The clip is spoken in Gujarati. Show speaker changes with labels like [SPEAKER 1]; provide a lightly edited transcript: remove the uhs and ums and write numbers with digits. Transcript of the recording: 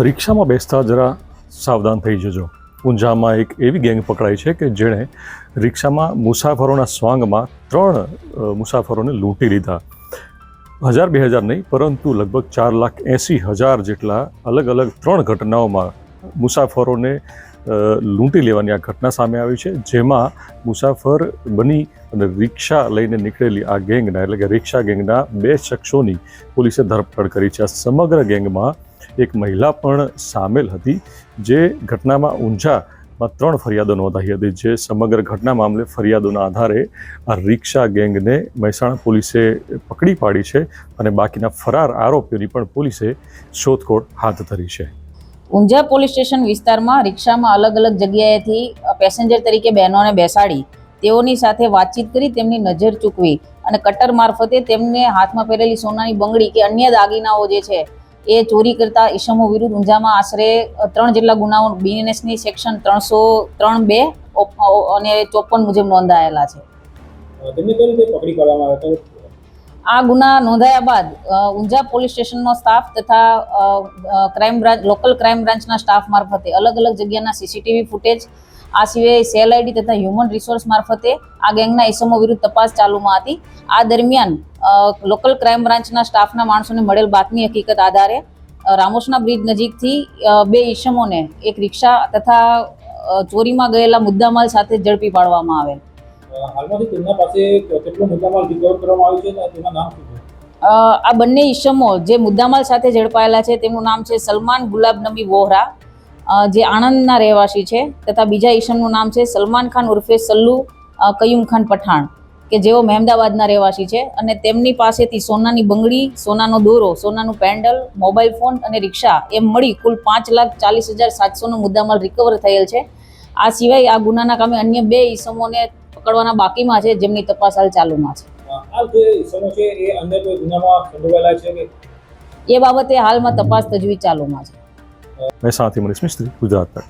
[SPEAKER 1] રિક્ષામાં બેસતા જરા સાવધાન થઈ જજો. ઊંઝામાં એક એવી ગેંગ પકડાઈ છે કે જેણે રિક્ષામાં મુસાફરોના સ્વાંગમાં 3 મુસાફરોને લૂંટી લીધા. 1000-2000 નહીં, પરંતુ લગભગ 4,80,000 જેટલા અલગ અલગ 3 ઘટનાઓમાં મુસાફરોને લૂંટી લેવાની આ ઘટના સામે આવી છે, જેમાં મુસાફર બની અને રિક્ષા લઈને નીકળેલી આ ગેંગના એટલે કે રિક્ષા ગેંગના 2 શખ્સોની પોલીસે ધરપકડ કરી છે. આ સમગ્ર ગેંગમાં એક મહિલા પણ સામેલ હતી, જે ઘટનામાં ઊંઝામાં 3 ફરિયાદો નોંધાઈ હતી. જે સમગ્ર ઘટના મામલે ફરિયાદોના આધારે આ રિક્ષા ગેંગને મહેસાણા પોલીસે પકડી પાડી છે અને બાકીના ફરાર આરોપીઓની પણ પોલીસે શોધખોળ હાથ ધરી છે.
[SPEAKER 2] ઊંઝા પોલીસ સ્ટેશન વિસ્તારમાં રિક્ષામાં અલગ અલગ જગ્યાએથી પેસેન્જર તરીકે બહેનોને બેસાડી તેઓની સાથે વાતચીત કરી તેમની નજર ચૂકવી અને કટર મારફતે તેમને હાથમાં પહેરેલી સોનાની બંગડી કે અન્ય દાગીનાઓ જે છે એ ચોરી કરતા ઈસમો વિરુદ્ધ ઊંઝામાં આશરે 3 જેટલા ગુનાઓ બીએનએસની સેક્શન 303(2) અને 54 મુજબ નોંધાયેલા છે.
[SPEAKER 3] તેમને કઈ રીતે પકડી પાડવામાં આવ્યા હતા?
[SPEAKER 2] આ ગુના નોંધાયા બાદ ઊંઝા પોલીસ સ્ટેશનનો સ્ટાફ તથા ક્રાઇમ બ્રાન્ચ લોકલ ક્રાઇમ બ્રાન્ચના સ્ટાફ મારફતે અલગ અલગ જગ્યાના સીસીટીવી ફૂટેજ, આ સિવાય સેલ આઈડી તથા હ્યુમન રિસોર્સ મારફતે આ ગેંગના ઇસમો વિરુદ્ધ તપાસ ચાલુમાં હતી. આ દરમિયાન લોકલ ક્રાઇમ બ્રાન્ચના સ્ટાફના માણસોને મળેલ બાતમી હકીકત આધારે રામોસના બ્રિજ નજીકથી 2 ઇસમોને એક રિક્ષા તથા ચોરીમાં ગયેલા મુદ્દામાલ સાથે ઝડપી પાડવામાં આવેલ.
[SPEAKER 3] હાલમાંથી તેમના પાસે કેટલો મુદ્દામાલ રિકવર કરવામાં આવ્યો છે અને તેના નામ શું છે?
[SPEAKER 2] આ બંને ઇસમો જે મુદ્દામાલ સાથે ઝડપાયેલા છે તેમનું નામ છે સલમાન ગુલાબ નબી વોહરા, જે આણંદના રહેવાસી છે, તથા બીજા ઈસમનું નામ છે સલમાન ખાન ઉર્ફે સલ્લુ કયુમ ખાન પઠાણ, કે જેઓ મહેમદાબાદના રહેવાસી છે. અને તેમની પાસેથી સોનાની બંગડી, સોનાનો દોરો, સોનાનું પેન્ડલ, મોબાઈલ ફોન અને રિક્ષા એમ મળી કુલ 5,40,700નો મુદ્દામાલ રિકવર થયેલ છે. આ સિવાય આ ગુનાના કામે અન્ય 2 ઈસમોને પકડવાના બાકીમાં છે, જેમની તપાસ હાલ ચાલુમાં છે.
[SPEAKER 3] આ જે ઇસમો છે એ અન્ય કોઈ ગુનામાં સંડોવાયેલા છે કે?
[SPEAKER 2] એ બાબતે હાલમાં તપાસ તજવીજ ચાલુમાં છે.
[SPEAKER 1] મહેસાણાથી મનીષ મિસ્ત્રી, ગુજરાત તક.